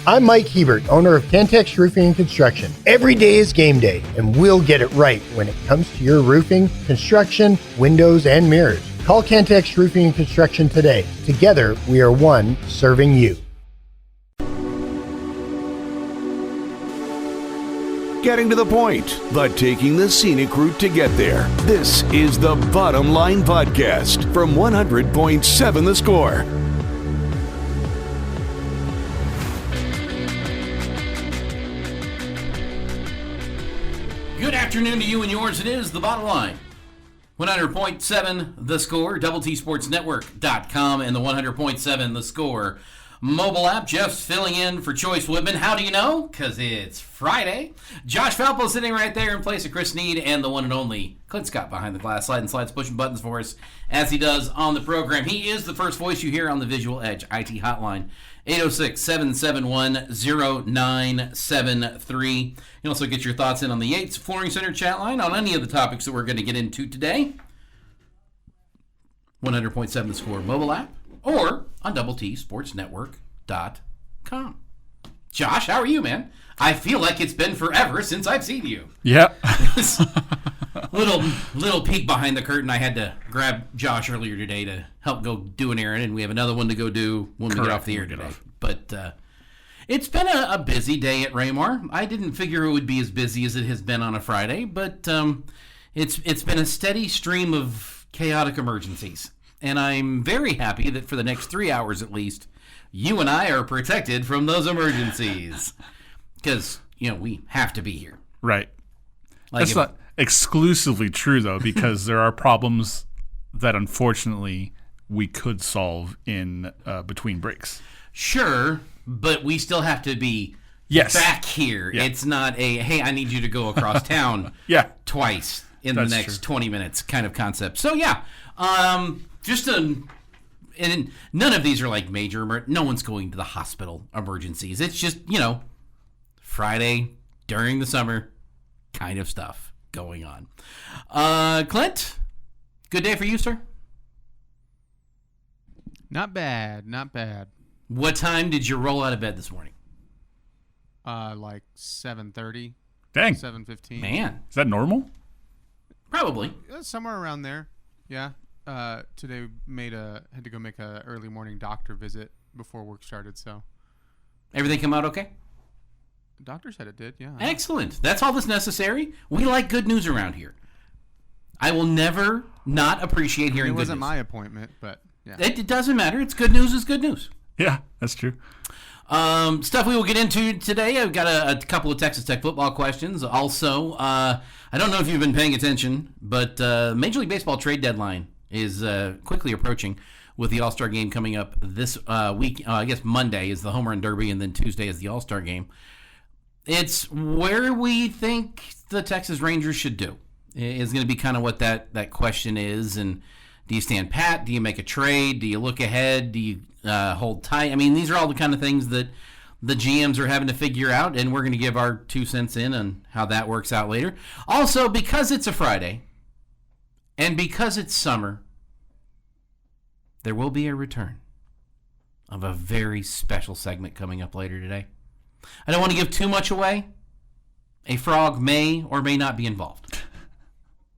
I'm Mike Hebert, owner of Cantex Roofing and Construction. Every day is game day, and we'll get it right when it comes to your roofing, construction, windows, and mirrors. Call Cantex Roofing and Construction today. Together, we are one serving you. Getting to the point, but taking the scenic route to get there. This is the Bottom Line Podcast from 100.7 The Score. Good afternoon to you and yours. It is the Bottom Line. 100.7 The Score, DoubleTSportsNetwork.com, and the 100.7 The Score mobile app. Jeff's filling in for Choice Woodman. How do you know? Because it's Friday. Josh Falpo sitting right there in place of Chris Need, and the one and only Clint Scott behind the glass, sliding slides, pushing buttons for us as he does on the program. He is the first voice you hear on the Visual Edge IT hotline, 806-771-0973. You can also get your thoughts in on the Yates Flooring Center chat line on any of the topics that we're going to get into today. 100.7 The Score mobile app, or on DoubleTSportsNetwork.com. Josh, how are you, man? I feel like it's been forever since I've seen you. Yeah. little peek behind the curtain. I had to grab Josh earlier today to help go do an errand, and we have another one to go do when we get off the air today. But it's been a busy day at Raymar. I didn't figure it would be as busy as it has been on a Friday, but it's been a steady stream of chaotic emergencies. And I'm very happy that for the next 3 hours at least, you and I are protected from those emergencies. Because, we have to be here. Right. That's not exclusively true, though, because there are problems that unfortunately we could solve in between breaks. Sure, but we still have to be back here. Yeah. It's not a, hey, I need you to go across town twice in the next 20 minutes kind of concept. So, and none of these are like major, no one's going to the hospital emergencies. It's just, Friday during the summer kind of stuff going on. Clint, good day for you, sir? Not bad. What time did you roll out of bed this morning? Like 7:30. Dang. 7:15. Man. Is that normal? Probably. Somewhere around there. Yeah. Today had to go make a early morning doctor visit before work started, so. Everything come out okay? The doctor said it did, yeah. Excellent. That's all that's necessary. We like good news around here. I will never not appreciate hearing good news. It wasn't my appointment, but yeah. It doesn't matter. It's good news is good news. Yeah, that's true. Stuff we will get into today. I've got a couple of Texas Tech football questions. Also, I don't know if you've been paying attention, but Major League Baseball trade deadline is quickly approaching with the All-Star game coming up this week. I guess Monday is the Home Run Derby, and then Tuesday is the All-Star game. It's where we think the Texas Rangers should do is going to be kind of what that question is. And do you stand pat? Do you make a trade? Do you look ahead? Do you hold tight? I mean, these are all the kind of things that the GMs are having to figure out, and we're going to give our 2 cents in on how that works out later. Also, because it's a Friday and because it's summer, there will be a return of a very special segment coming up later today. I don't want to give too much away. A frog may or may not be involved.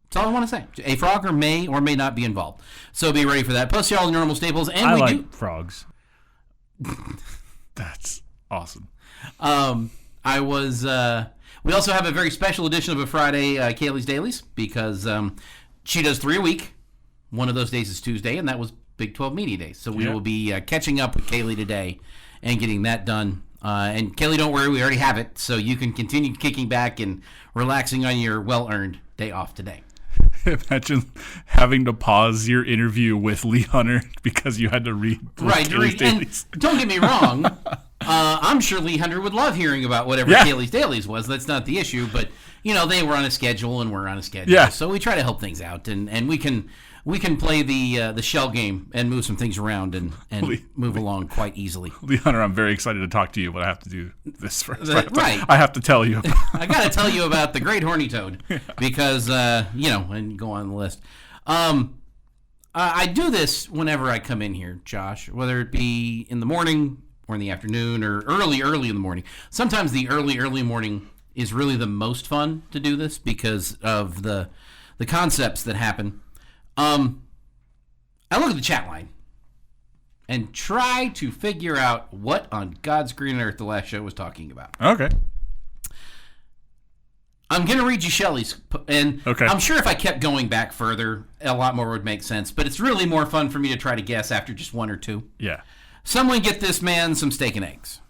That's all I want to say. A frog may or may not be involved. So be ready for that. Plus, all the normal staples. And I like frogs. That's awesome. We also have a very special edition of a Friday, Kaylee's Dailies, because she does 3 a week. One of those days is Tuesday, and that was Big 12 Media Day. So we will be catching up with Kaylee today and getting that done. And Kaylee, don't worry, we already have it, so you can continue kicking back and relaxing on your well-earned day off today. Imagine having to pause your interview with Lee Hunter because you had to read Kaylee's Dailies. And don't get me wrong, I'm sure Lee Hunter would love hearing about whatever Kaylee's Dailies was. That's not the issue, but they were on a schedule and we're on a schedule, so we try to help things out, and we can play the shell game and move some things around and move along quite easily. Lee Hunter, I'm very excited to talk to you, but I have to do this first. Right. I have to tell you. I got to tell you about the great horny toad because, and go on the list. I do this whenever I come in here, Josh, whether it be in the morning or in the afternoon or early in the morning. Sometimes the early morning is really the most fun to do this because of the concepts that happen. I look at the chat line and try to figure out what on God's green earth the last show was talking about. Okay. I'm going to read you Shelley's, and okay. I'm sure if I kept going back further, a lot more would make sense, but it's really more fun for me to try to guess after just one or two. Yeah. Someone get this man some steak and eggs.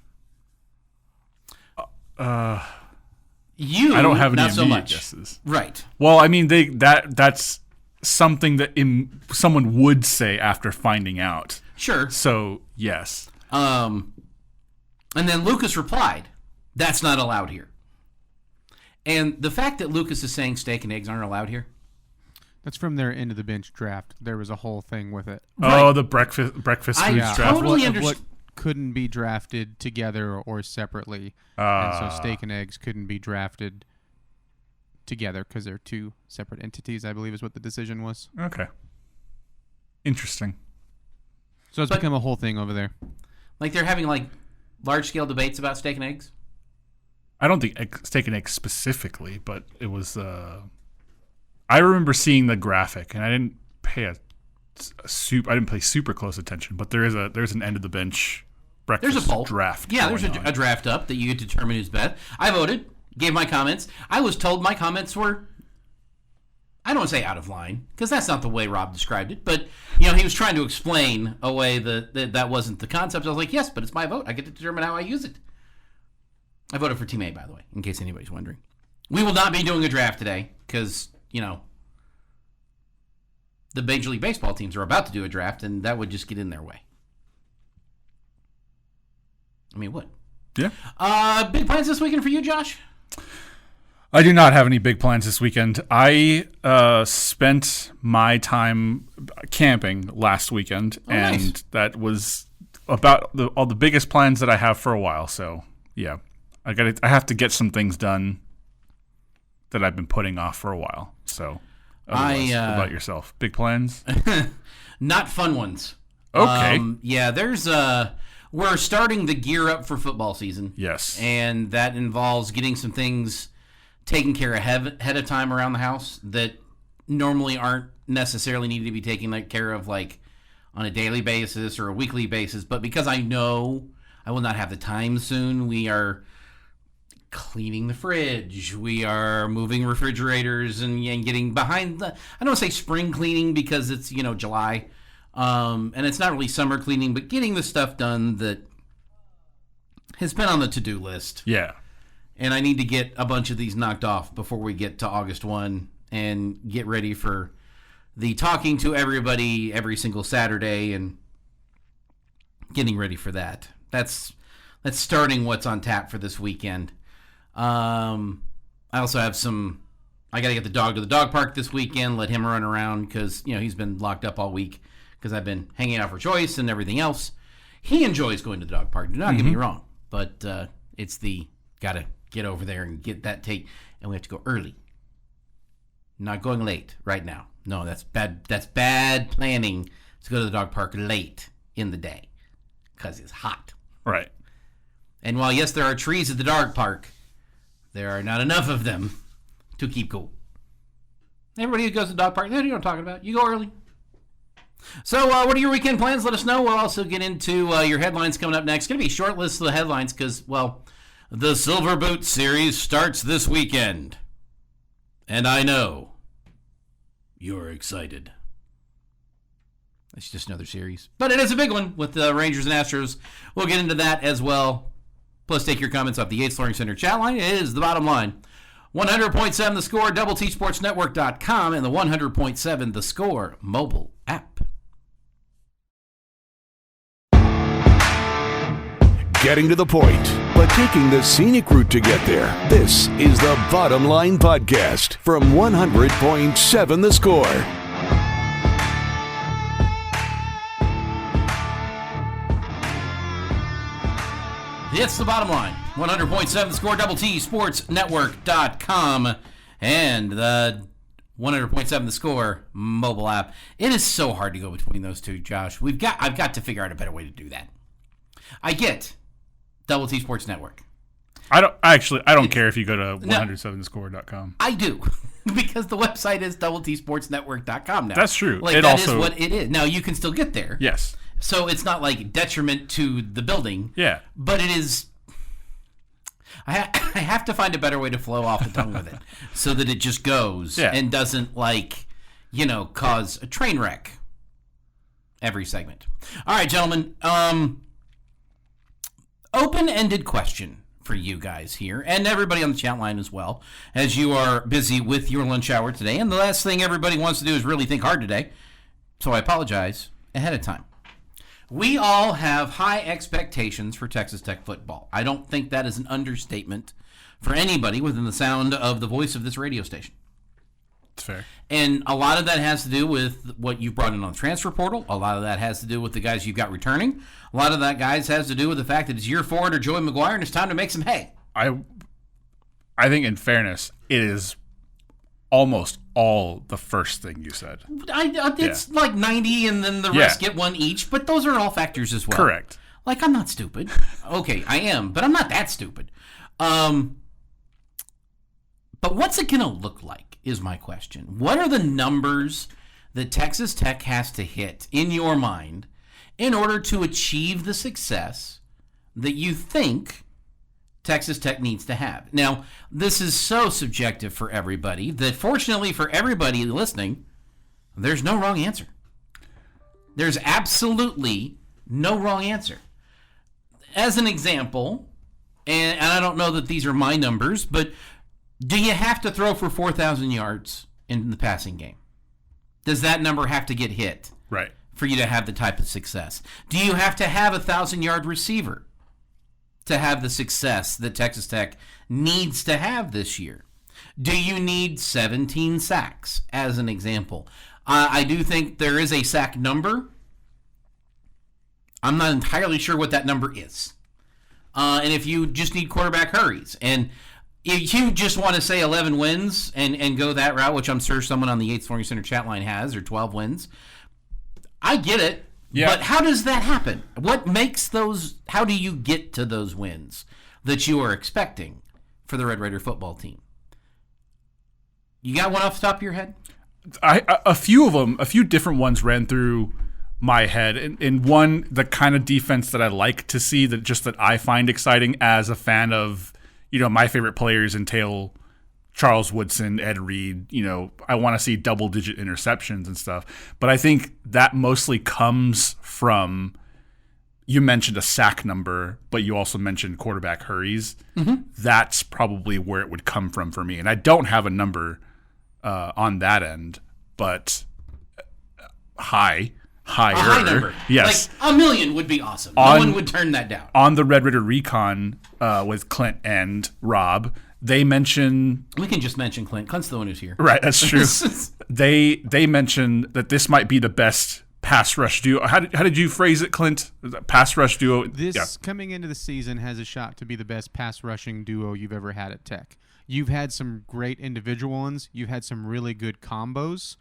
You, I don't have any not so immediate much. guesses. Right. Well, I mean, that's something that someone would say after finding out. Sure. So, yes. And then Lucas replied, "That's not allowed here." And the fact that Lucas is saying steak and eggs aren't allowed here. That's from their end of the bench draft. There was a whole thing with it. Oh, the breakfast foods draft. Totally what couldn't be drafted together or separately. And so steak and eggs couldn't be drafted together because they're two separate entities, I believe is what the decision was. Okay. Interesting. So it's become a whole thing over there. Like they're having like large-scale debates about steak and eggs? I don't think steak and eggs specifically, but it was... I remember seeing the graphic, and I didn't pay I didn't pay super close attention, but there's an end of the bench breakfast there's a poll. draft. Yeah, there's a draft up that you get to determine who's best. I voted, gave my comments. I was told my comments were, I don't want to say out of line, because that's not the way Rob described it, but he was trying to explain a way that wasn't the concept. I was like, yes, but it's my vote. I get to determine how I use it. I voted for Team A, by the way, in case anybody's wondering. We will not be doing a draft today, because the Major League Baseball teams are about to do a draft, and that would just get in their way. I mean, what? Yeah. Big plans this weekend for you, Josh? I do not have any big plans this weekend. I spent my time camping last weekend, and nice. That was about all the biggest plans that I have for a while. So, yeah, I have to get some things done that I've been putting off for a while. So, what about yourself? Big plans? Not fun ones. Okay. Yeah, we're starting the gear up for football season. Yes. And that involves getting some things taken care of ahead of time around the house that normally aren't necessarily needed to be taken care of like on a daily basis or a weekly basis. But because I know I will not have the time soon, we are cleaning the fridge. We are moving refrigerators and getting behind I don't want to say spring cleaning because it's, July. And it's not really summer cleaning, but getting the stuff done that has been on the to-do list. Yeah. And I need to get a bunch of these knocked off before we get to August 1 and get ready for the talking to everybody every single Saturday and getting ready for that. That's starting what's on tap for this weekend. I also have I got to get the dog to the dog park this weekend, let him run around because, he's been locked up all week because I've been hanging out for choice and everything else. He enjoys going to the dog park. Do not get me wrong, but it's got to get over there and get that take, and we have to go early. Not going late right now. No, that's bad. That's bad planning to go to the dog park late in the day because it's hot. Right. And while, yes, there are trees at the dog park, there are not enough of them to keep cool. Everybody who goes to the dog park, you know what I'm talking about. You go early. So what are your weekend plans? Let us know. We'll also get into your headlines coming up next. It's going to be a short list of the headlines because, the Silver Boot Series starts this weekend. And I know you're excited. It's just another series. But it is a big one with the Rangers and Astros. We'll get into that as well. Plus, take your comments off the Yates Flooring Center chat line. It is the bottom line. 100.7 The Score, DoubleTSportsNetwork.com, and the 100.7 The Score mobile app. Getting to the point, but taking the scenic route to get there. This is the Bottom Line Podcast from 100.7 The Score. It's the bottom line. 100.7 The Score, DoubleTSportsNetwork.com, and the 100.7 The Score mobile app. It is so hard to go between those two, Josh. I've got to figure out a better way to do that. I get Double T Sports Network. I don't care if you go to 107thescore.com. I do. Because the website is doubletsportsnetwork.com now. That's true. Like, that is what it is. Now, you can still get there. Yes. So it's not like detriment to the building. Yeah. But it is... I have to find a better way to flow off the tongue with it so that it just goes and doesn't, cause a train wreck every segment. All right, gentlemen. Open-ended question for you guys here and everybody on the chat line as well, as you are busy with your lunch hour today. And the last thing everybody wants to do is really think hard today. So I apologize ahead of time. We all have high expectations for Texas Tech football. I don't think that is an understatement for anybody within the sound of the voice of this radio station. It's fair. And a lot of that has to do with what you've brought in on the transfer portal. A lot of that has to do with the guys you've got returning. A lot of that, guys, has to do with the fact that it's year 4 under Joey McGuire and it's time to make some hay. I think, in fairness, it is almost all the first thing you said. It's like 90 and then the rest get one each, but those are all factors as well. Correct. Like, I'm not stupid. Okay, I am, but I'm not that stupid. But what's it going to look like is my question. What are the numbers that Texas Tech has to hit in your mind in order to achieve the success that you think Texas Tech needs to have? Now, this is so subjective for everybody that fortunately for everybody listening, there's no wrong answer. There's absolutely no wrong answer. As an example, and I don't know that these are my numbers, but do you have to throw for 4,000 yards in the passing game? Does that number have to get hit? Right. For you to have the type of success? Do you have to have a 1,000-yard receiver to have the success that Texas Tech needs to have this year? Do you need 17 sacks, as an example? I do think there is a sack number. I'm not entirely sure what that number is. And if you just need quarterback hurries, and if you just want to say 11 wins and go that route, which I'm sure someone on the Yates Flooring Center chat line has, or 12 wins, I get it. Yeah. But how does that happen? What makes those? How do you get to those wins that you are expecting for the Red Raider football team? You got one off the top of your head? A few of them, a few different ones ran through my head. And one, the kind of defense that I like to see, that I find exciting as a fan of, my favorite players entail Charles Woodson, Ed Reed. I want to see double-digit interceptions and stuff. But I think that mostly comes from, you mentioned a sack number, but you also mentioned quarterback hurries. Mm-hmm. That's probably where it would come from for me. And I don't have a number on that end, but higher. A high number. Yes. Like 1 million would be awesome. No one would turn that down. On the Red Raider Recon with Clint and Rob, they mention... We can just mention Clint. Clint's the one who's here. Right, that's true. They mentioned that this might be the best pass rush duo. How did you phrase it, Clint? Pass rush duo? This coming into the season has a shot to be the best pass rushing duo you've ever had at Tech. You've had some great individual ones. You've had some really good combos.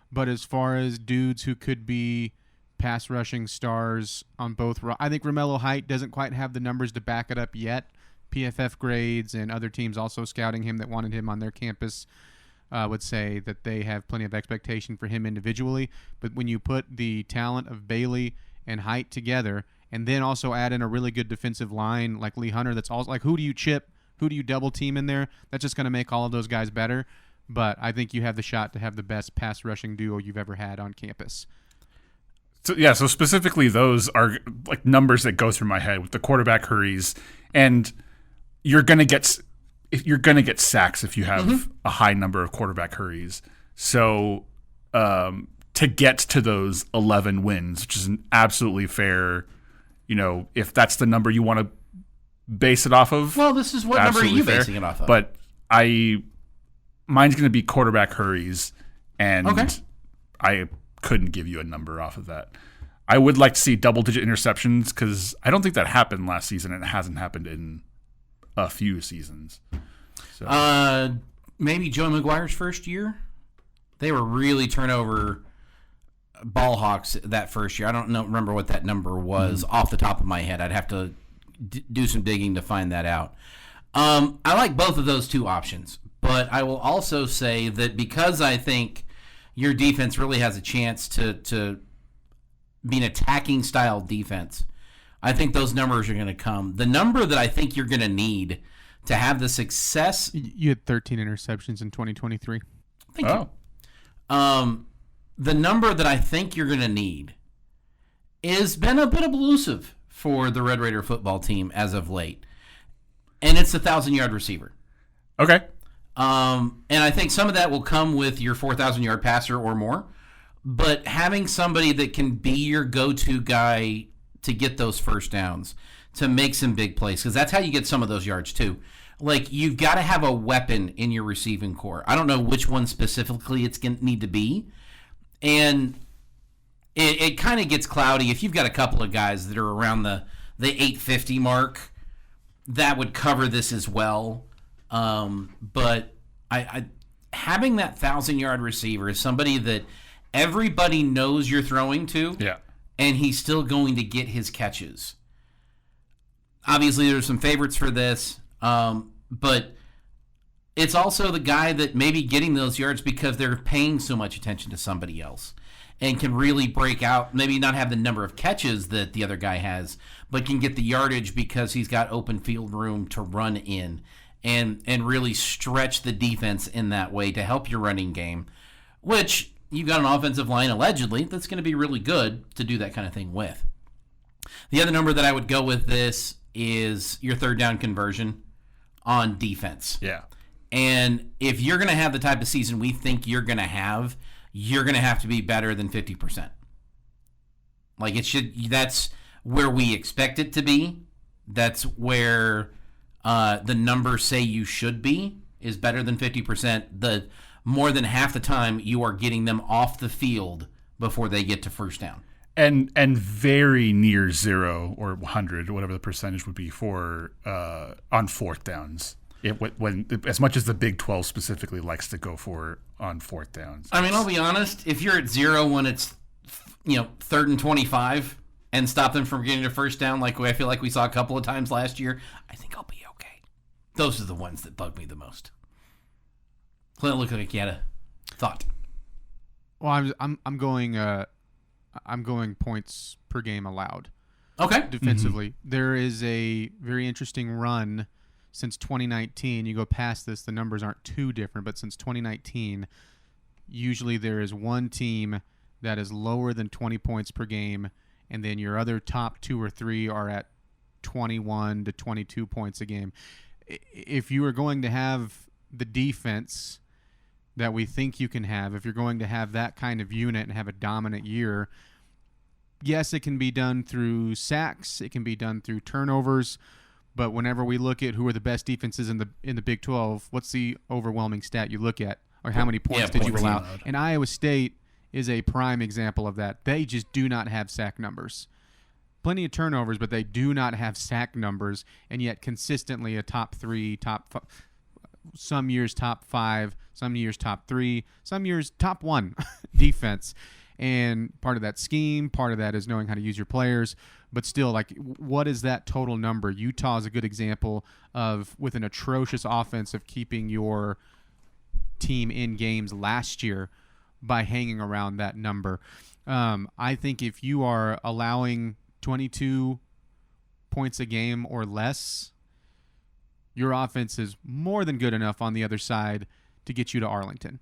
But as far as dudes who could be pass rushing stars on both, I think Romello Height doesn't quite have the numbers to back it up yet. PFF grades and other teams also scouting him that wanted him on their campus would say that they have plenty of expectation for him individually. But when you put the talent of Bailey and Height together, and then also add in a really good defensive line like Lee Hunter, that's also like, who do you chip? Who do you double team in there? That's just going to make all of those guys better. But I think you have the shot to have the best pass rushing duo you've ever had on campus. So specifically those are like numbers that go through my head with the quarterback hurries, and you're going to get sacks if you have a high number of quarterback hurries. So to get to those 11 wins, which is an absolutely fair, if that's the number you want to base it off of. Well, this is what number are you basing it off of? But mine's going to be quarterback hurries, and I couldn't give you a number off of that. I would like to see double-digit interceptions because I don't think that happened last season, and it hasn't happened in a few seasons. So. Maybe Joe McGuire's first year. They were really turnover ball hawks that first year. I don't remember what that number was off the top of my head. I'd have to do some digging to find that out. I like both of those two options, but I will also say that because I think your defense really has a chance to be an attacking style defense, I think those numbers are going to come. The number that I think you're going to need to have the success. You had 13 interceptions in 2023. Thank you. The number that I think you're going to need has been a bit elusive for the Red Raider football team as of late, and it's a 1,000-yard receiver. Okay. And I think some of that will come with your 4,000-yard passer or more, but having somebody that can be your go-to guy to get those first downs, to make some big plays, because that's how you get some of those yards too. Like, you've got to have a weapon in your receiving core. I don't know which one specifically it's going to need to be, and it kind of gets cloudy. If you've got a couple of guys that are around the 850 mark, that would cover this as well. But I having that 1,000-yard receiver is somebody that everybody knows you're throwing to, and he's still going to get his catches. Obviously, there's some favorites for this, but it's also the guy that may be getting those yards because they're paying so much attention to somebody else and can really break out, maybe not have the number of catches that the other guy has, but can get the yardage because he's got open field room to run in and really stretch the defense in that way to help your running game, which you've got an offensive line, allegedly, that's going to be really good to do that kind of thing with. The other number that I would go with this is your third down conversion on defense. Yeah. And if you're going to have the type of season we think you're going to have to be better than 50%. Like, that's where we expect it to be. That's where the numbers say you should be, is better than 50%. The more than half the time you are getting them off the field before they get to first down. And very near 0 or 100, whatever the percentage would be for on fourth downs. When as much as the Big 12 specifically likes to go for on fourth downs. I mean, I'll be honest. If you're at 0 when it's 3rd and 25 and stop them from getting to first down, like I feel like we saw a couple of times last year, I think I'll be okay. Those are the ones that bug me the most. Clint, look like you had a thought. Well, I'm going points per game allowed. Okay. Defensively, there is a very interesting run since 2019. You go past this, the numbers aren't too different, but since 2019, usually there is one team that is lower than 20 points per game, and then your other top 2 or 3 are at 21 to 22 points a game. If you are going to have the defense that we think you can have, if you're going to have that kind of unit and have a dominant year, yes, it can be done through sacks, it can be done through turnovers, but whenever we look at who are the best defenses in the Big 12, what's the overwhelming stat you look at, or how many points did you allow? And Iowa State is a prime example of that. They just do not have sack numbers. Plenty of turnovers, but they do not have sack numbers, and yet consistently a top 3, some years top 5, some years top 3, some years top 1 defense. And part of that scheme, part of that is knowing how to use your players. But still, like, what is that total number? Utah is a good example of, with an atrocious offense, of keeping your team in games last year by hanging around that number. I think if you are allowing 22 points a game or less, your offense is more than good enough on the other side to get you to Arlington.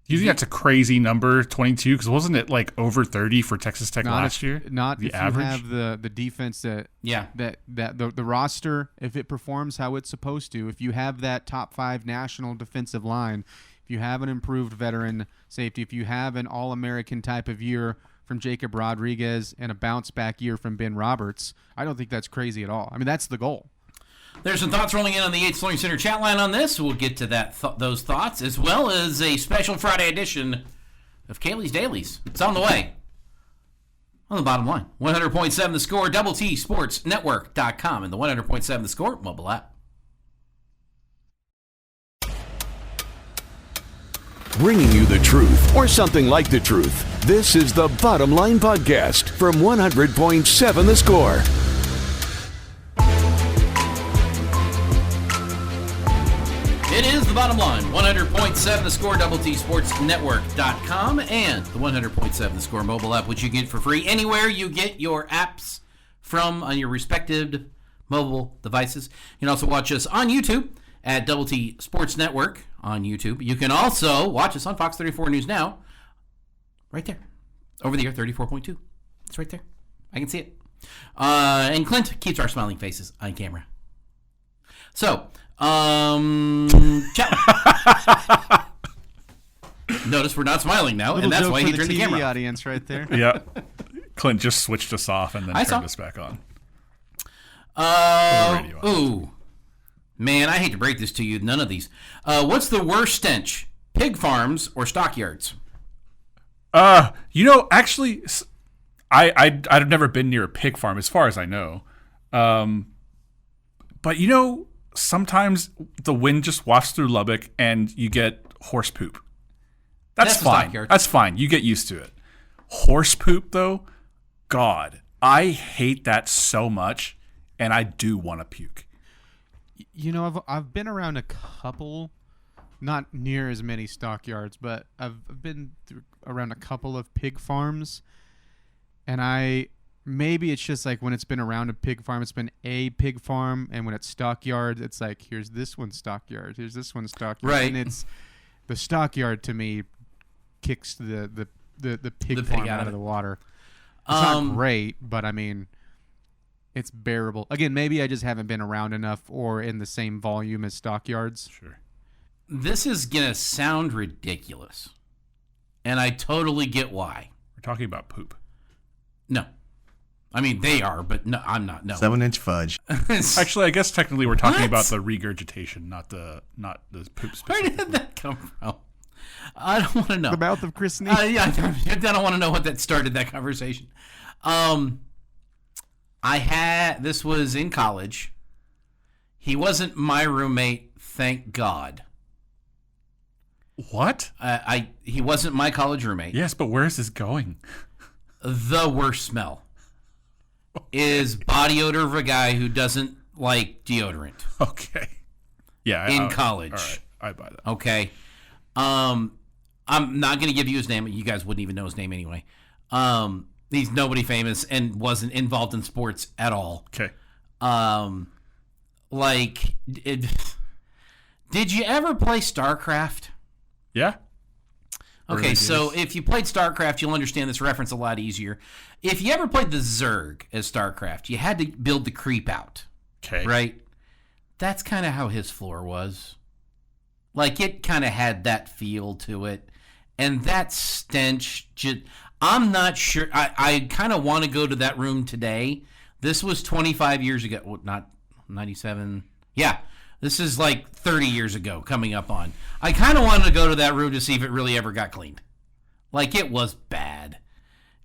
You think that's a crazy number, 22? Because wasn't it like over 30 for Texas Tech last year? Not the if average? You have the defense that the roster, if it performs how it's supposed to, if you have that top 5 national defensive line, if you have an improved veteran safety, if you have an All-American type of year from Jacob Rodriguez and a bounce-back year from Ben Roberts, I don't think that's crazy at all. I mean, that's the goal. There's some thoughts rolling in on the Yates Learning Center chat line on this. We'll get to those thoughts, as well as a special Friday edition of Kaylee's Dailies. It's on the way. On the bottom line, 100.7 The Score, TSportsNetwork.com, and the 100.7 The Score mobile app. bringing you the truth or something like the truth. This is the Bottom Line Podcast from 100.7 The Score. It is the Bottom Line, 100.7 The Score, TSportsNetwork.com, and the 100.7 The Score mobile app, which you get for free anywhere you get your apps from on your respective mobile devices. You can also watch us on YouTube at Double T Sports Network on YouTube. You can also watch us on Fox 34 News Now, right there, over the air, 34.2. It's right there. I can see it. And Clint keeps our smiling faces on camera. So, notice we're not smiling now, and that's why he turned the camera off. Audience right there. Yeah. Clint just switched us off and then turned us back on. Ooh. Man, I hate to break this to you. None of these. What's the worst stench? Pig farms or stockyards? Actually, I've never been near a pig farm as far as I know. But sometimes the wind just wafts through Lubbock and you get horse poop. That's fine. That's fine. You get used to it. Horse poop, though, God, I hate that so much, and I do want to puke. I've been around a couple, not near as many stockyards, but I've been around a couple of pig farms, and maybe it's just like when it's been around a pig farm, it's been a pig farm, and when it's stockyard, it's like, here's this one's stockyard, here's this one's stockyard, right? And it's the stockyard to me kicks the pig farm out of the water. It's not great, but I mean, it's bearable. Again, maybe I just haven't been around enough or in the same volume as stockyards. Sure. This is going to sound ridiculous, and I totally get why. We're talking about poop. No. I mean, they are, but no, I'm not. No. 7-inch fudge. Actually, I guess technically we're talking about the regurgitation, not the poop specifically. Where did that come from? I don't want to know. The mouth of Chris Neal. Yeah, I don't want to know what that started that conversation. This was in college. He wasn't my roommate, thank God. What? He wasn't my college roommate. Yes, but where is this going? The worst smell is body odor of a guy who doesn't like deodorant. Okay. Yeah. In college. All right. I buy that. Okay. I'm not going to give you his name. You guys wouldn't even know his name anyway. He's nobody famous and wasn't involved in sports at all. Okay. Did you ever play StarCraft? Yeah. Okay, so if you played StarCraft, you'll understand this reference a lot easier. If you ever played the Zerg as StarCraft, you had to build the creep out. Okay. Right? That's kind of how his floor was. Like, it kind of had that feel to it. And that stench, I'm not sure. I kind of want to go to that room today. This was 25 years ago. Well, not 97. Yeah. This is like 30 years ago coming up on. I kind of wanted to go to that room to see if it really ever got cleaned. Like, it was bad.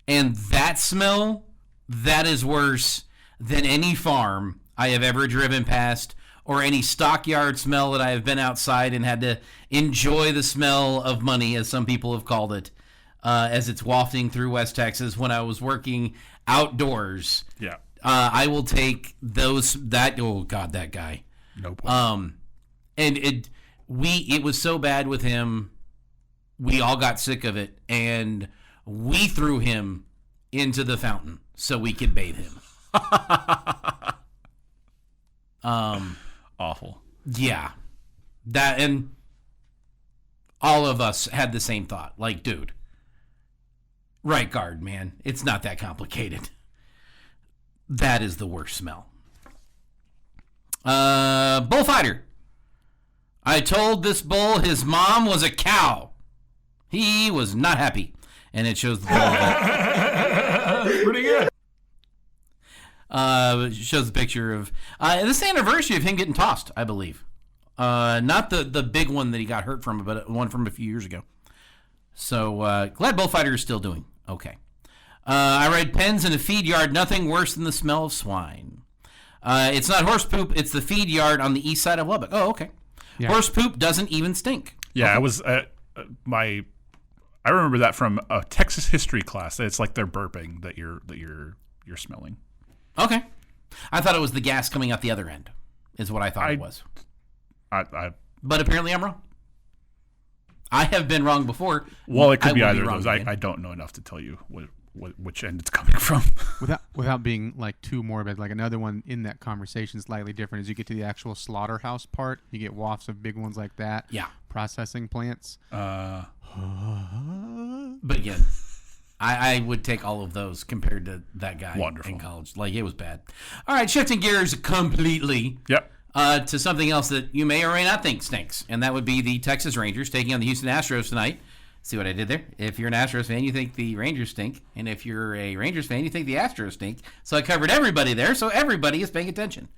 And that smell, that is worse than any farm I have ever driven past or any stockyard smell that I have been outside and had to enjoy the smell of money, as some people have called it, as it's wafting through West Texas when I was working outdoors. Yeah. I will take oh God, that guy. Nope. And it was so bad with him, we all got sick of it, and we threw him into the fountain so we could bathe him. Awful. Yeah. That, and all of us had the same thought. Like, dude, right guard, man. It's not that complicated. That is the worst smell. Bullfighter. I told this bull his mom was a cow. He was not happy. And it shows the bull. Pretty good. It shows the picture of this is the anniversary of him getting tossed, I believe. Not the big one that he got hurt from, but one from a few years ago. So glad Bullfighter is still doing okay. I ride pens in a feed yard. Nothing worse than the smell of swine. It's not horse poop. It's the feed yard on the east side of Lubbock. Oh, okay. Yeah. Horse poop doesn't even stink. Yeah, okay. I was I remember that from a Texas history class. It's like they're burping that you're smelling. Okay. I thought it was the gas coming out the other end, is what I thought it was. But apparently I'm wrong. I have been wrong before. Well, it could be either of those. I don't know enough to tell you which end it's coming from. Without being like too morbid, like another one in that conversation slightly different as you get to the actual slaughterhouse part. You get wafts of big ones like that. Yeah. Processing plants. But again, I would take all of those compared to that guy in college. Like, it was bad. All right, shifting gears completely. Yep. To something else that you may or may not think stinks, and that would be the Texas Rangers taking on the Houston Astros tonight. See what I did there? If you're an Astros fan, you think the Rangers stink, and if you're a Rangers fan, you think the Astros stink. So I covered everybody there, so everybody is paying attention.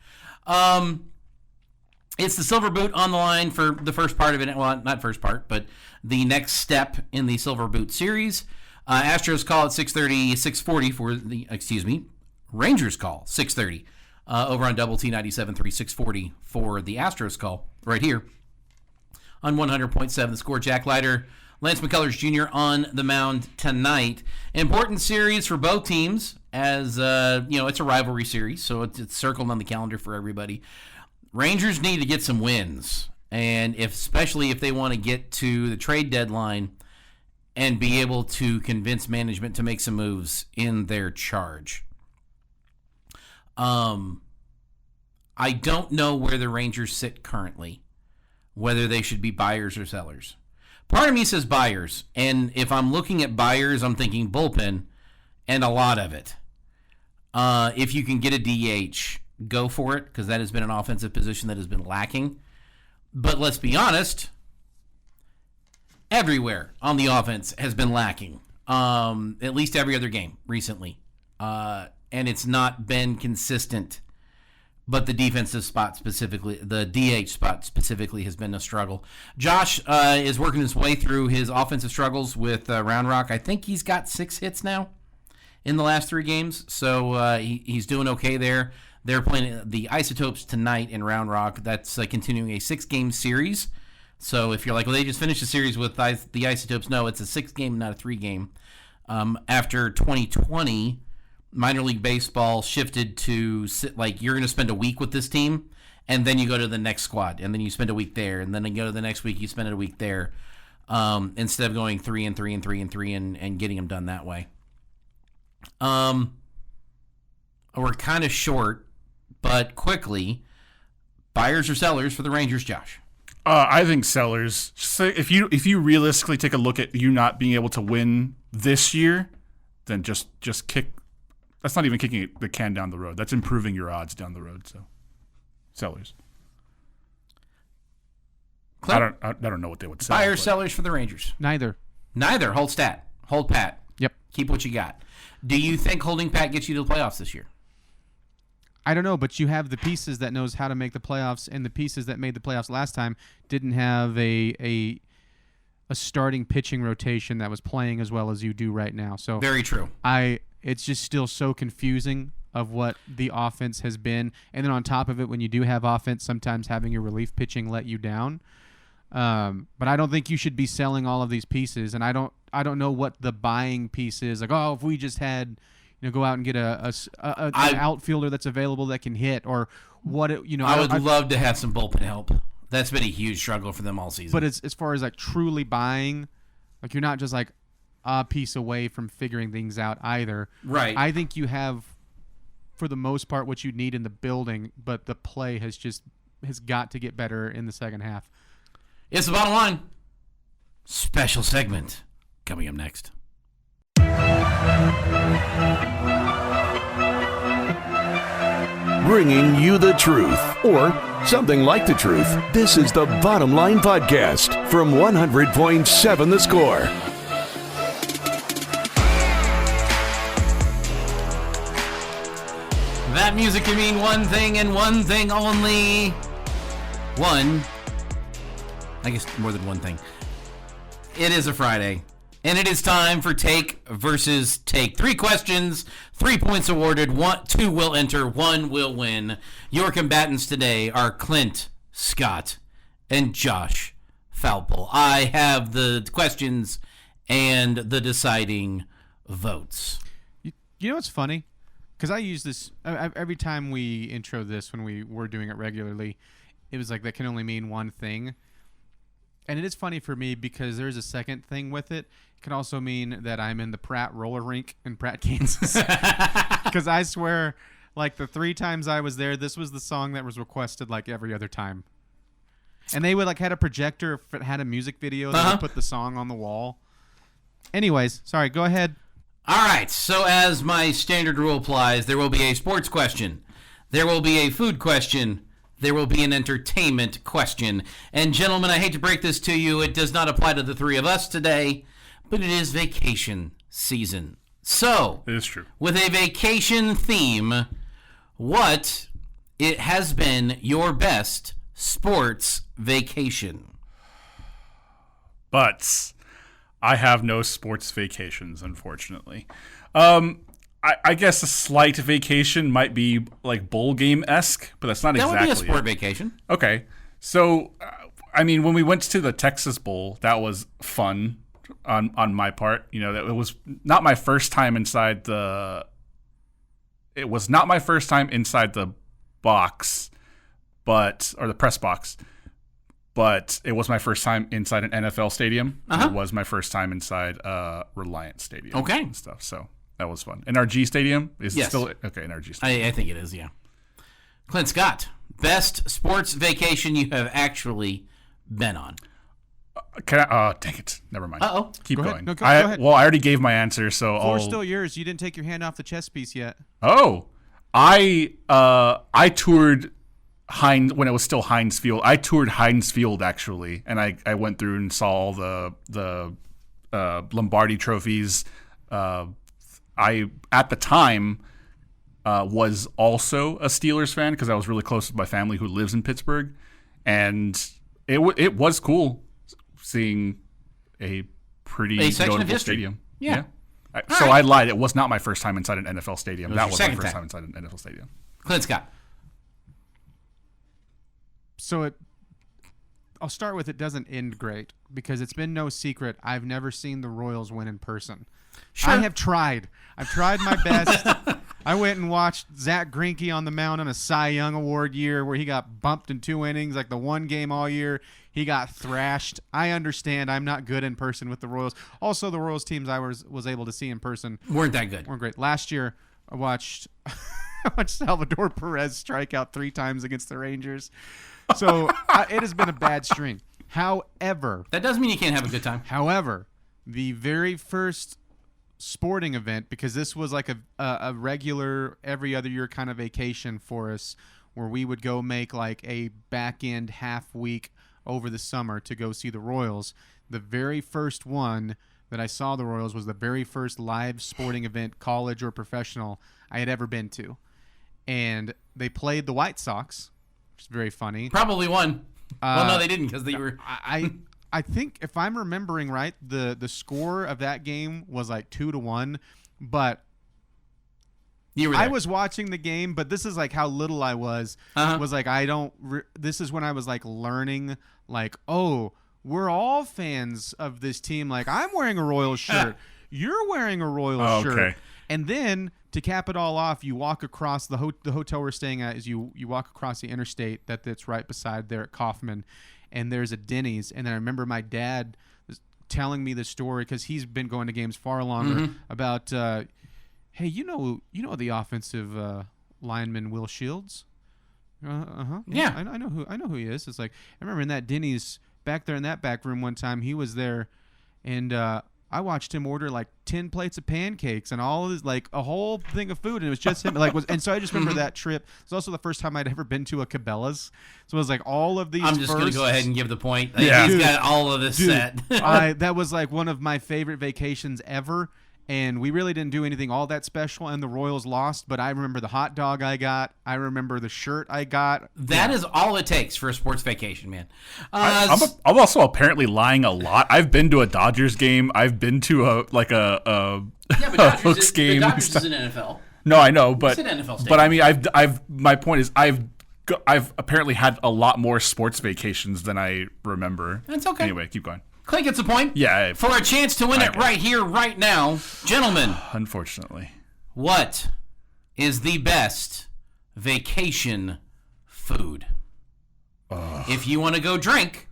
It's the Silver Boot on the line for the first part of it. Well, not first part, but the next step in the Silver Boot series. Astros call at 6:30, 6:40 for the, Rangers call 6:30 over on Double T 97.3, 6:40 for the Astros call right here on 100.7 The Score. Jack Leiter, Lance McCullers Jr. on the mound tonight. Important series for both teams, as it's a rivalry series, so it's circled on the calendar for everybody. Rangers need to get some wins, and especially if they want to get to the trade deadline and be able to convince management to make some moves in their charge. I don't know where the Rangers sit currently, whether they should be buyers or sellers. Part of me says buyers, and if I'm looking at buyers, I'm thinking bullpen, and a lot of it. If you can get a DH, go for it, because that has been an offensive position that has been lacking. But let's be honest, everywhere on the offense has been lacking, at least every other game recently, and it's not been consistent. But the defensive spot specifically, the DH spot specifically, has been a struggle. Josh is working his way through his offensive struggles with Round Rock. I think he's got 6 hits now in the last 3 games, so he's doing okay there. They're playing the Isotopes tonight in Round Rock. That's continuing a 6-game series. So if you're like, well, they just finished the series with the Isotopes. No, it's a 6-game, not a 3-game. After 2020, minor league baseball shifted to, like, you're going to spend a week with this team, and then you go to the next squad, and then you spend a week there, and then you go to the next week, you spend a week there, instead of going 3 and 3 and 3 and 3 and getting them done that way. We're kind of short, but quickly, buyers or sellers for the Rangers, Josh? I think sellers. So if you realistically take a look at you not being able to win this year, then just kick. That's not even kicking the can down the road. That's improving your odds down the road. So, sellers. Clint? I don't know what they would say. Buyers, sellers for the Rangers? Neither. Hold stat. Hold pat. Yep. Keep what you got. Do you think holding pat gets you to the playoffs this year? I don't know, but you have the pieces that knows how to make the playoffs, and the pieces that made the playoffs last time didn't have a starting pitching rotation that was playing as well as you do right now. So very true. It's just still so confusing of what the offense has been. And then on top of it, when you do have offense, sometimes having your relief pitching let you down. But I don't think you should be selling all of these pieces. And I don't know what the buying piece is. Like, if we just had, go out and get an outfielder that's available that can hit, or what, I would love to have some bullpen help. That's been a huge struggle for them all season. But as far as like truly buying, like, you're not just like a piece away from figuring things out either. Right. I think you have, for the most part, what you need in the building, but the play has got to get better in the second half. It's the bottom line. Special segment coming up next. Bringing you the truth, or something like the truth. This is the Bottom Line Podcast from 100.7 The Score. That music can mean one thing and one thing only. I guess more than one thing. It is a Friday, and it is time for Take versus Take. 3 questions, 3 points awarded, 2 will enter, 1 will win. Your combatants today are Clint, Scott, and Josh foul pole. I have the questions and the deciding votes. You know what's funny? Because I use this every time we intro this when we were doing it regularly. It was like that can only mean one thing. And it is funny for me because there's a second thing with it. It can also mean that I'm in the Pratt roller rink in Pratt, Kansas. Because I swear, like the 3 times I was there, this was the song that was requested like every other time. And they would like had a projector. If it had a music video, they would put the song on the wall. Anyways, sorry, go ahead. All right, so as my standard rule applies, there will be a sports question, there will be a food question, there will be an entertainment question. And gentlemen, I hate to break this to you, it does not apply to the 3 of us today, but it is vacation season. So, It is true. with a vacation theme, what it has been your best sports vacation? But I have no sports vacations, unfortunately. I guess a slight vacation might be like bowl game-esque, but that's not That exactly would be a sport it. vacation. Okay. So, I mean, when we went to the Texas Bowl, that was fun on my part. You know, that it was not my first time inside the... It was not my first time inside the box, or the press box, but it was my first time inside an NFL stadium. And it was my first time inside Reliance Stadium. Okay. And stuff. So that was fun. NRG Stadium is Yes. still okay. NRG Stadium. I think it is, yeah. Clint Scott, best sports vacation you have actually been on? Dang it. Never mind. Uh-oh. Keep Go going. ahead. No, go ahead. Well, I already gave my answer, so Floor's I'll. still yours. You didn't take your hand off the chess piece yet. Oh, I toured when it was still Heinz Field. I toured Heinz Field actually, and I went through and saw all the Lombardi trophies. I at the time was also a Steelers fan because I was really close with my family who lives in Pittsburgh, and it was cool seeing a pretty section of notable history. stadium. Yeah. So right. I lied. It was not my first time inside an NFL stadium. It was That your was my second first time. time inside an NFL stadium. Clint Scott. So I'll start with it doesn't end great because it's been no secret I've never seen the Royals win in person. Sure. I have tried. I've tried my best. I went and watched Zach Greinke on the mound on a Cy Young Award year where he got bumped in 2 innings, like the one game all year. He got thrashed. I understand I'm not good in person with the Royals. Also, the Royals teams I was able to see in person Weren't that good. weren't great. Last year, I watched Salvador Perez strike out 3 times against the Rangers. So it has been a bad string. However, That doesn't mean you can't have a good time. the very first sporting event, because this was like a regular every other year kind of vacation for us, where we would go make like a back end half week over the summer to go see the Royals. The very first one that I saw the Royals was the very first live sporting event, college or professional, I had ever been to. And they played the White Sox, which is very funny. Probably won. Well, no, they didn't because they were. I think if I'm remembering right, the score of that game was like 2-1, but You were there. I was watching the game, but this is like how little I was. Was like this is when I was like learning, like, oh, we're all fans of this team. Like, I'm wearing a Royals shirt, you're wearing a Royals shirt, okay. and then to cap it all off, you walk across the hotel we're staying at. Is you walk across the interstate that's right beside there at Kaufman, and there's a Denny's. And then I remember my dad telling me the story because he's been going to games far longer about. Hey, you know the offensive lineman Will Shields? Yeah. I know who he is. It's like I remember in that Denny's back there in that back room one time he was there, and I watched him order like 10 plates of pancakes and all of this, like a whole thing of food, and it was just him. And so I just remember that trip. It's also the first time I'd ever been to a Cabela's, so it was like all of these. I'm just going to firsts. go ahead and give the point. Yeah. He's Dude. got all of this set. That was like one of my favorite vacations ever. And we really didn't do anything all that special, and the Royals lost. But I remember the hot dog I got. I remember the shirt I got. That is all it takes for a sports vacation, man. I'm also apparently lying a lot. I've been to a Dodgers game. I've been to a Hooks game. The Dodgers is in NFL. No, I know, but It's an NFL but I mean, my point is, I've I've apparently had a lot more sports vacations than I remember. That's okay. Anyway, keep going. Clay gets a point. Yeah. For a chance to win it right here, right now. Gentlemen. Unfortunately. What is the best vacation food? If you want to go drink,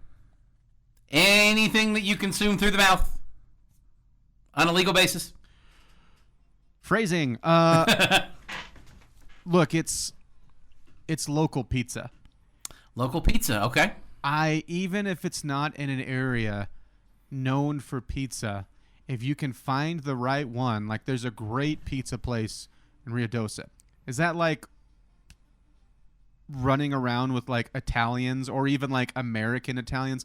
anything that you consume through the mouth on a legal basis. Phrasing. Look, it's local pizza. Local pizza, okay. Even if it's not in an area known for pizza, if you can find the right one, like there's a great pizza place in Ruidoso. Is that like running around with like Italians or even like American Italians?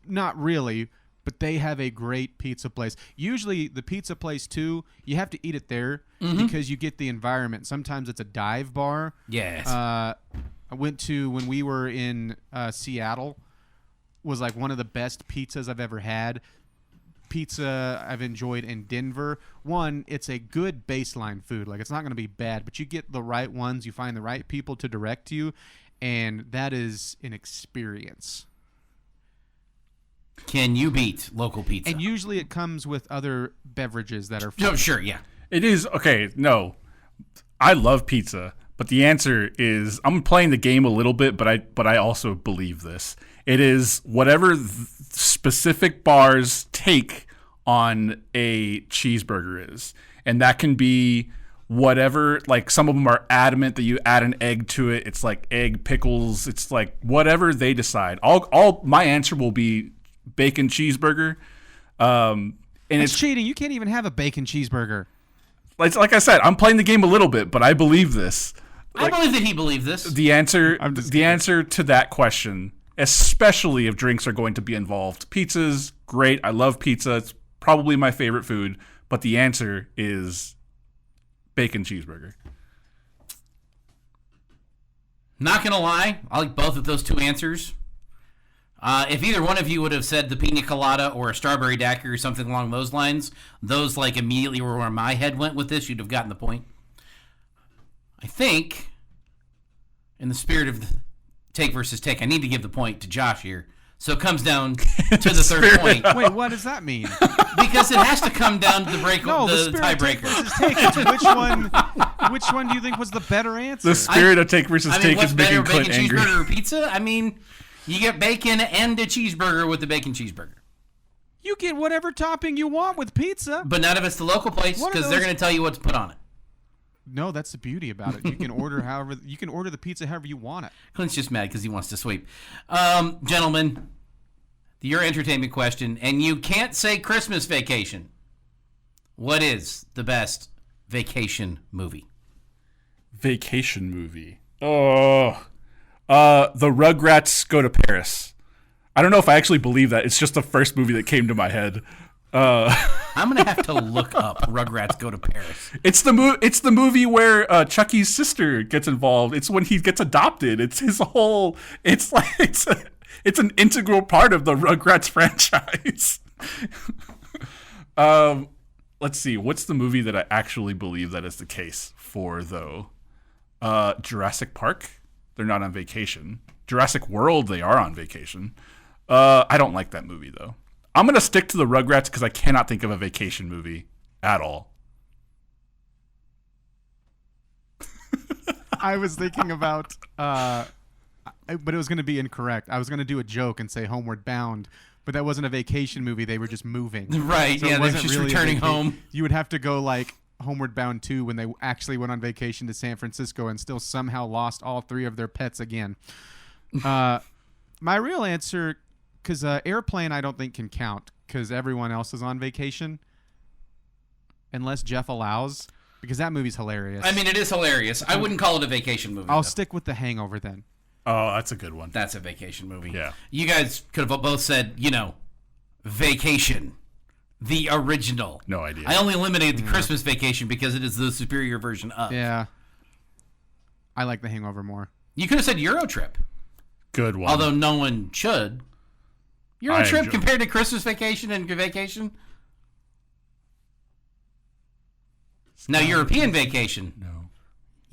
Not really, but they have a great pizza place. Usually the pizza place too, you have to eat it there because you get the environment. Sometimes it's a dive bar. Yes. I went to, when we were in Seattle, was like one of the best pizzas I've ever had. Pizza I've enjoyed in Denver. One, it's a good baseline food. Like, it's not going to be bad, but you get the right ones. You find the right people to direct you, and that is an experience. Can you beat local pizza? And usually it comes with other beverages that are fun. Oh, sure, yeah. It is okay. No, I love pizza, but the answer is I'm playing the game a little bit, but I also believe this. It is whatever specific bars take on a cheeseburger is, and that can be whatever. Like, some of them are adamant that you add an egg to it. It's like egg pickles. It's like whatever they decide. All my answer will be bacon cheeseburger. And it's cheating. You can't even have a bacon cheeseburger. Like I said, I'm playing the game a little bit, but I believe this. I believe that he believed this. The answer to that question, especially if drinks are going to be involved. Pizza's great. I love pizza. It's probably my favorite food, but the answer is bacon cheeseburger. Not gonna lie, I like both of those two answers. If either one of you would have said the pina colada or a strawberry daiquiri or something along those lines, those like immediately were where my head went with this. You'd have gotten the point. I think, in the spirit of the take versus take, I need to give the point to Josh here. So it comes down to the third point. Wait, what does that mean? Because it has to come down to the tiebreaker. Which one do you think was the better answer? The spirit of take versus take is making Clint bacon angry. Cheeseburger or pizza? I mean, you get bacon and a cheeseburger with the bacon cheeseburger. You get whatever topping you want with pizza. But not if it's the local place, because they're going to tell you what to put on it. No, that's the beauty about it. You can order the pizza however you want it. Clint's just mad because he wants to sweep. Gentlemen, your entertainment question, and you can't say Christmas Vacation. What is the best vacation movie? Vacation movie. Oh. The Rugrats Go to Paris. I don't know if I actually believe that. It's just the first movie that came to my head. I'm gonna have to look up Rugrats Go to Paris. It's the movie where Chucky's sister gets involved. It's when he gets adopted. It's his whole. It's like it's an integral part of the Rugrats franchise. Let's see. What's the movie that I actually believe that is the case for though? Jurassic Park. They're not on vacation. Jurassic World. They are on vacation. I don't like that movie though. I'm going to stick to the Rugrats because I cannot think of a vacation movie at all. I was thinking about, but it was going to be incorrect. I was going to do a joke and say Homeward Bound, but that wasn't a vacation movie. They were just moving. Right, so yeah, they're just really returning home. You would have to go like Homeward Bound 2 when they actually went on vacation to San Francisco and still somehow lost all three of their pets again. My real answer... Because Airplane, I don't think can count because everyone else is on vacation, unless Jeff allows. Because that movie's hilarious. I mean, it is hilarious. I wouldn't call it a vacation movie. I'll stick with The Hangover then. Oh, that's a good one. That's a vacation movie. Yeah. You guys could have both said, Vacation, the original. No idea. I only eliminated the Christmas Vacation because it is the superior version of. Yeah. I like The Hangover more. You could have said Euro Trip. Good one. Although no one should. Euro Trip compared to Christmas Vacation and Vacation? Now, European Vacation. No.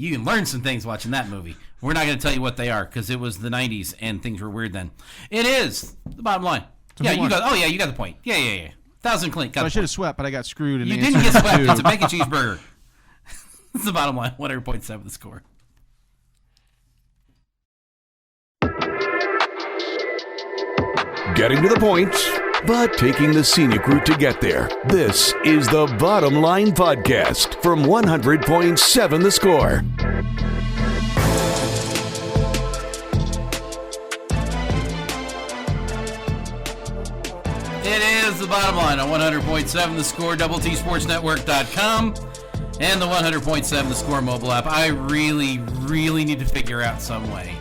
You can learn some things watching that movie. We're not going to tell you what they are because it was the 90s and things were weird then. It is the bottom line. Yeah, you got. Oh yeah, you got the point. Yeah. 1,000 Clint. So I should have swept, but I got screwed. You didn't get swept. It's a bacon cheeseburger. That's the bottom line. 100.7 the score. Getting to the point, but taking the scenic route to get there. This is the Bottom Line Podcast from 100.7 The Score. It is the bottom line on 100.7 The Score, DoubleTSportsNetwork.com, and the 100.7 The Score mobile app. I really, really need to figure out some way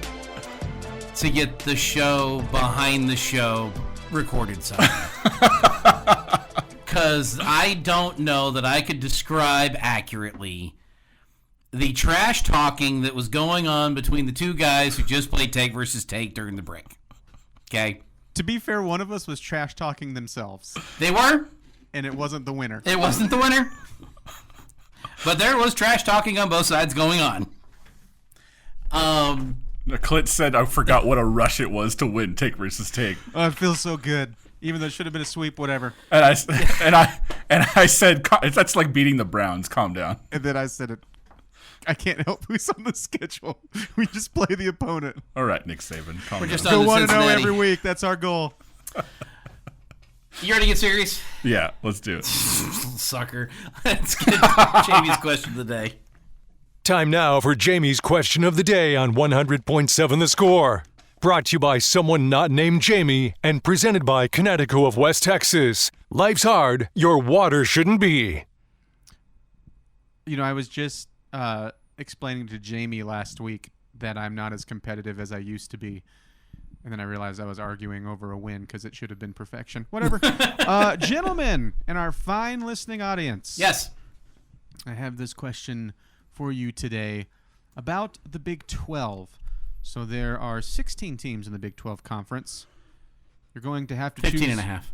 to get the show behind the show recorded somehow. Because I don't know that I could describe accurately the trash talking that was going on between the two guys who just played take versus take during the break. Okay? To be fair, one of us was trash talking themselves. They were? And it wasn't the winner. It wasn't the winner? But there was trash talking on both sides going on. Clint said, I forgot what a rush it was to win take versus take. Oh, it feels so good. Even though it should have been a sweep, whatever. And I said, that's like beating the Browns. Calm down. And then I said, I can't help who's on the schedule. We just play the opponent. All right, Nick Saban. Calm down. Go 1-0 every week. That's our goal. You ready to get serious? Yeah, let's do it. Sucker. Let's get Jamie's question of the day. Time now for Jamie's question of the day on 100.7 The Score. Brought to you by someone not named Jamie and presented by Connecticut of West Texas. Life's hard, your water shouldn't be. You know, I was just explaining to Jamie last week that I'm not as competitive as I used to be. And then I realized I was arguing over a win because it should have been perfection. Whatever. Gentlemen, and our fine listening audience. Yes. I have this question for you today about the Big 12. So there are 16 teams in the Big 12 conference. You're going to have to 15 choose. and a half.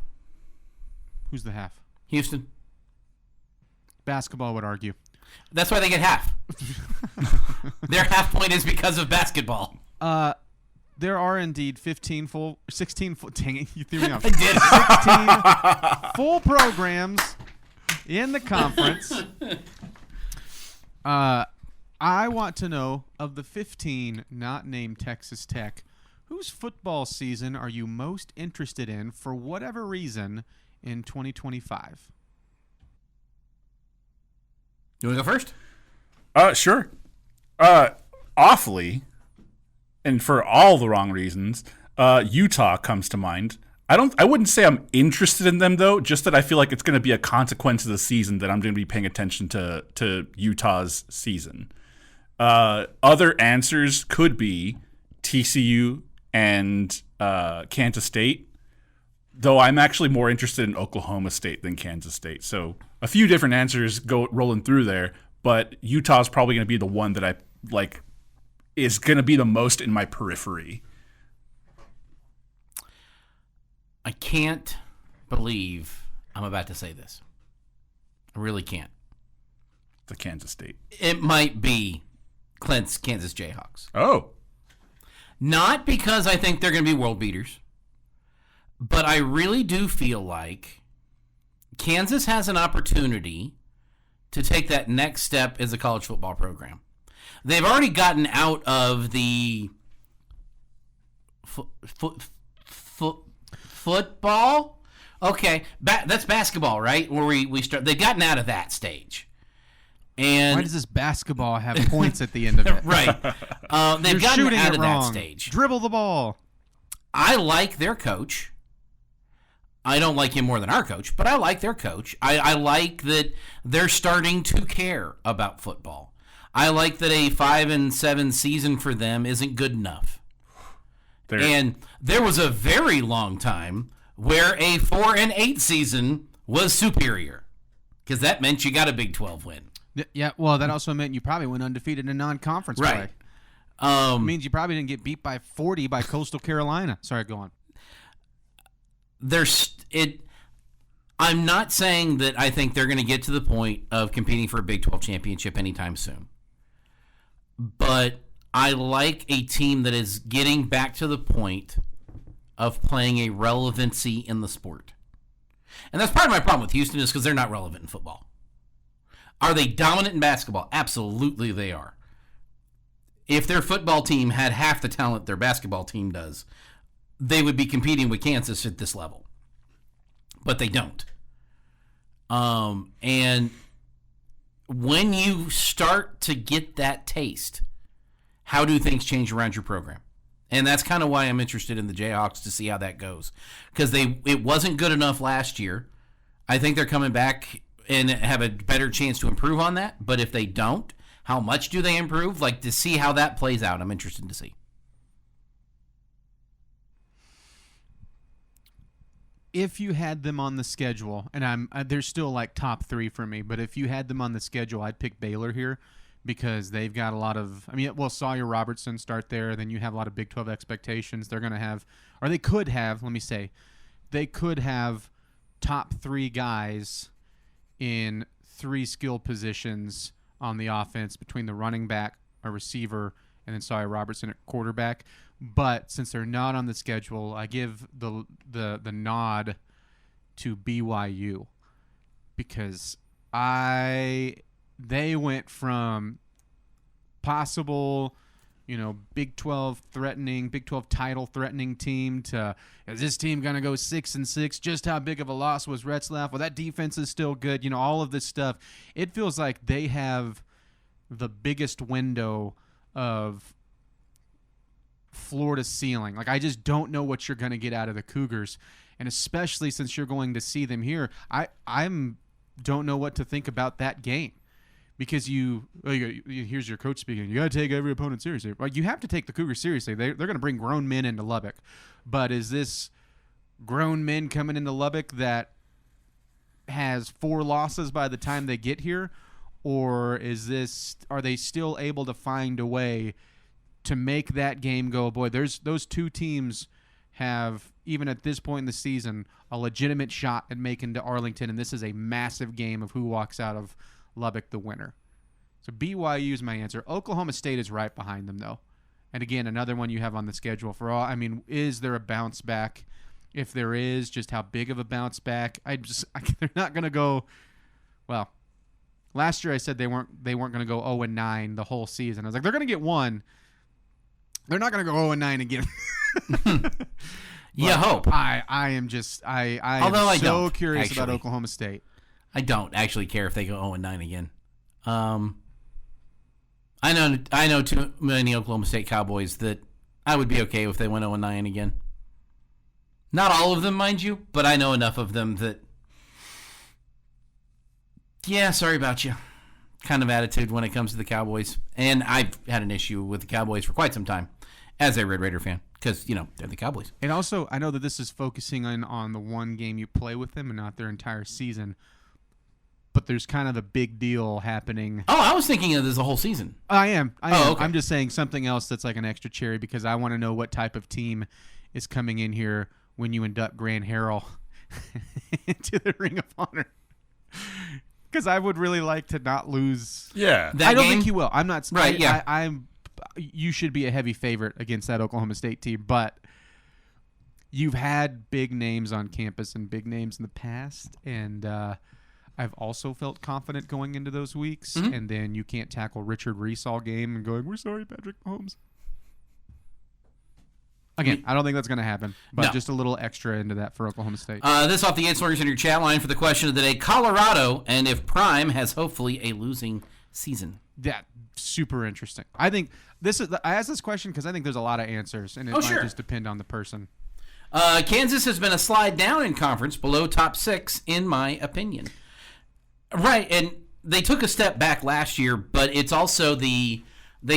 Who's the half? Houston. Basketball would argue. That's why they get half. Their half point is because of basketball. There are indeed 16 full, dang it, you threw me off. I did. 16 full programs in the conference. I want to know, of the 15 not named Texas Tech, whose football season are you most interested in for whatever reason in 2025? You want to go first? Sure. Awfully, and for all the wrong reasons, Utah comes to mind. I wouldn't say I'm interested in them, though, just that I feel like it's going to be a consequence of the season that I'm going to be paying attention to Utah's season. Other answers could be TCU and Kansas State, though I'm actually more interested in Oklahoma State than Kansas State. So a few different answers go rolling through there, but Utah's probably going to be the one that I like is going to be the most in my periphery. I can't believe I'm about to say this. I really can't. The Kansas State. It might be Clint's Kansas Jayhawks. Oh. Not because I think they're going to be world beaters, but I really do feel like Kansas has an opportunity to take that next step as a college football program. They've already gotten out of the football. Okay, that's basketball, right? Where we start. They've gotten out of that stage. And why does this basketball have points at the end of it? Right. They've gotten out of that stage. Dribble the ball. I like their coach. I don't like him more than our coach, but I like their coach. I like that they're starting to care about football. I like that a 5-7 season for them isn't good enough. And there was a very long time where a 4-8 season was superior because that meant you got a Big 12 win. Yeah, well, that also meant you probably went undefeated in non-conference play. It means you probably didn't get beat by 40 by Coastal Carolina. Sorry, go on. I'm not saying that I think they're going to get to the point of competing for a Big 12 championship anytime soon. but I like a team that is getting back to the point of playing a relevancy in the sport. And that's part of my problem with Houston is because they're not relevant in football. Are they dominant in basketball? Absolutely they are. If their football team had half the talent their basketball team does, they would be competing with Kansas at this level. But they don't. And when you start to get that taste, how do things change around your program? And that's kind of why I'm interested in the Jayhawks to see how that goes. Because it wasn't good enough last year. I think they're coming back and have a better chance to improve on that. But if they don't, how much do they improve? Like, to see how that plays out, I'm interested to see. If you had them on the schedule, and they're still like top 3 for me, but if you had them on the schedule, I'd pick Baylor here because they've got a lot of, Sawyer Robertson start there, then you have a lot of Big 12 expectations. They're going to have, or they could have, they could have top 3 guys in 3 skill positions on the offense between the running back, a receiver, and then Sawyer Robertson at quarterback. But since they're not on the schedule, I give the nod to BYU because they went from possible, Big 12 title threatening team to, is this team going to go 6-6? Just how big of a loss was Retzlaff? Well, that defense is still good. All of this stuff. It feels like they have the biggest window of floor to ceiling. Like, I just don't know what you're going to get out of the Cougars, and especially since you're going to see them here, I don't know what to think about that game because here's your coach speaking. You got to take every opponent seriously. Like, you have to take the Cougars seriously. They're going to bring grown men into Lubbock, but is this grown men coming into Lubbock that has 4 losses by the time they get here, or are they still able to find a way to make that game go? Boy, those 2 teams have, even at this point in the season, a legitimate shot at making to Arlington, and this is a massive game of who walks out of Lubbock the winner. So BYU is my answer. Oklahoma State is right behind them, though. And again, another one you have on the schedule for all. Is there a bounce back? If there is, just how big of a bounce back? They're not going to go, well, last year I said they weren't going to go 0-9 the whole season. I was like, they're going to get 1. They're not going to go 0-9 again. You hope. I am so curious about Oklahoma State. I don't actually care if they go 0-9 again. I know too many Oklahoma State Cowboys that I would be okay if they went 0-9 again. Not all of them, mind you, but I know enough of them that, yeah, sorry about you kind of attitude when it comes to the Cowboys. And I've had an issue with the Cowboys for quite some time as a Red Raider fan because, they're the Cowboys. And also, I know that this is focusing on the one game you play with them and not their entire season, but there's kind of a big deal happening. Oh, I was thinking of this the whole season. I am. Okay. I'm just saying something else that's like an extra cherry because I want to know what type of team is coming in here when you induct Grant Harrell into the Ring of Honor. Because I would really like to not lose. Yeah, I don't think you will. I'm not. Right. You should be a heavy favorite against that Oklahoma State team, but you've had big names on campus and big names in the past, and I've also felt confident going into those weeks. Mm-hmm. And then you can't tackle Richard Reese all game and going, "We're sorry, Patrick Mahomes." Again, I don't think that's going to happen, but just a little extra into that for Oklahoma State. This off the answers in your chat line for the question of the day: Colorado, and if Prime has hopefully a losing season. Yeah, super interesting. I think I asked this question because I think there's a lot of answers, and it might just depend on the person. Kansas has been a slide down in conference below top 6, in my opinion. Right, and they took a step back last year, but it's also they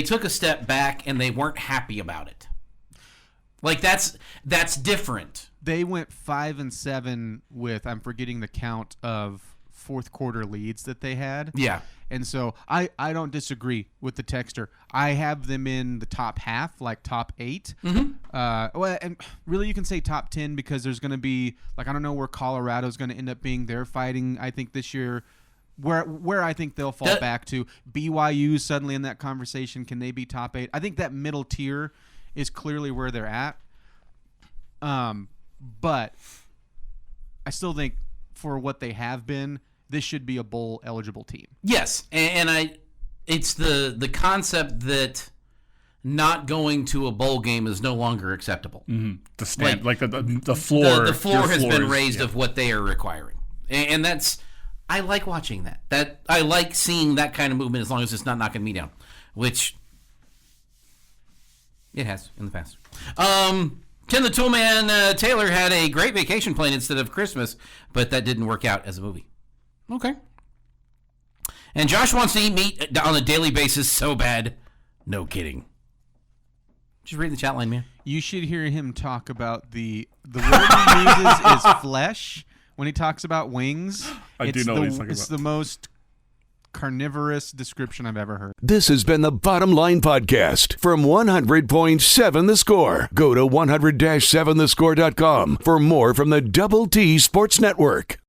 took a step back and they weren't happy about it. Like, that's different. They went 5-7 with, I'm forgetting the count of fourth quarter leads that they had. Yeah. And so I don't disagree with the texter. I have them in the top half, like top 8. Mm-hmm. And really you can say top 10 because there's going to be, like, I don't know where Colorado's going to end up being. They're fighting, I think, this year where I think they'll fall back to. BYU suddenly in that conversation. Can they be top 8? I think that middle tier is clearly where they're at. But I still think for what they have been, this should be a bowl eligible team. Yes, and it's the concept that not going to a bowl game is no longer acceptable. Mm-hmm. The floor. The floor has been raised of what they are requiring, and that's. I like watching that. I like seeing that kind of movement as long as it's not knocking me down, which it has in the past. Ken the Toolman Taylor had a great vacation plan instead of Christmas, but that didn't work out as a movie. Okay. And Josh wants to eat meat on a daily basis so bad. No kidding. Just read the chat line, man. You should hear him talk about the word he uses is flesh when he talks about wings. I do know what he's talking about. It's the most carnivorous description I've ever heard. This has been the Bottom Line Podcast from 100.7 The Score. Go to 100-7thescore.com for more from the Double T Sports Network.